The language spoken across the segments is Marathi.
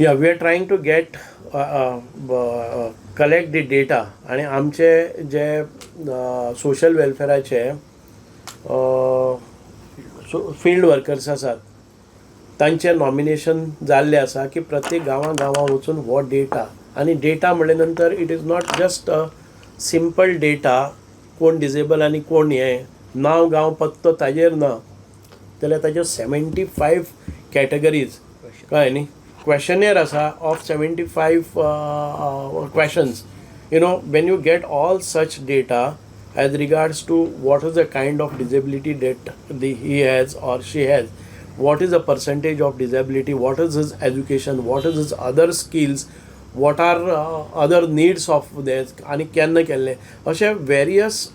या we are trying to get collect the data आणि आमचे जे सोशल वेलफेअराचे फील्ड वर्कर्स आसात तांचे नॉमिनेशन जाल्ले आसा की प्रत्येक गांवां वचून हो डेटा आणि डेटा म्हणले नंतर it is not just a simple data कोण डिजेबल आणि कोण हे नांव गांव पत्तो ताजेर ना जाल्यार ताज्यो 75 कॅटेगरीज कळ्ळें न्ही क्वेश्चनेर आसा of 75 questions. When you get all such data as regards to what is the kind of disability that he has or she has, what is the percentage of disability, what is his education, what is his other skills, what are other needs of this आणि केन्ना केल्ले अशे वेरियस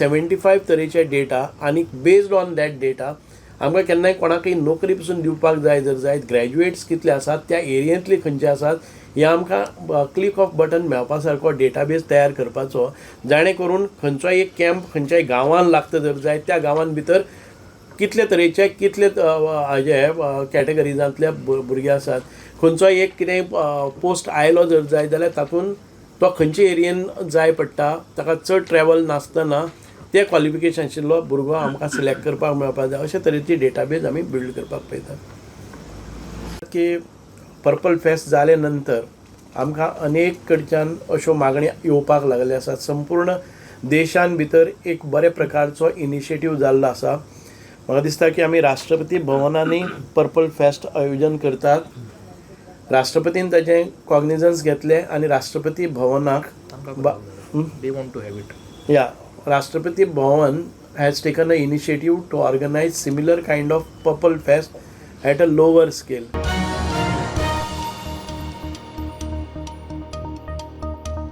75 तरेचे डेटा आणि बेस्ड ऑन दॅट डेटा आमकां केन्नाय कोणाकय नोकरी पसून दिवपाक जाय जर जायत ग्रॅज्युएट्स कितले आसात त्या एरियेंतले खंयचे आसात हे आमकां क्लिक ऑफ बटन मेळपा सारको डेटाबेस तयार करपाचो जाणे करून खंयचोय एक कॅम्प खंयच्याय गांवांत लागता जर जायत त्या गांवांत भितर कितले तरेचे कितले हाजे कॅटेगरिजांतले भुरगे आसात खंयचोय एक कितें पोस्ट आयलो जर जाय जाल्यार तातूंत तो खंयचे एरियेन जाय पडटा ताका चड ट्रॅवल नासतना ते क्वॉलिफिकेशन आशिल्लो भुरगो आमकां सिलेक्ट करपाक मेळपाक जाय अशे तरेची डेटाबेज आमी बिल्ड करपाक पळयतात की पर्पल फेस्ट जाले नंतर आमकां अनेक कडच्यान अश्यो मागण्यो येवपाक लागले आसात संपूर्ण देशान भितर एक बरे प्रकारचो इनिशिएटीव जाल्लो आसा म्हाका दिसता की आमी राष्ट्रपती भवनांनी पर्पल फेस्ट आयोजन करतात राष्ट्रपतीन ताचें कॉग्निजन्स घेतलें आनी राष्ट्रपती भवनाक they want to have it. Rashtrapati Bhavan has taken an initiative to organize similar kind of Purple Fest at a lower scale.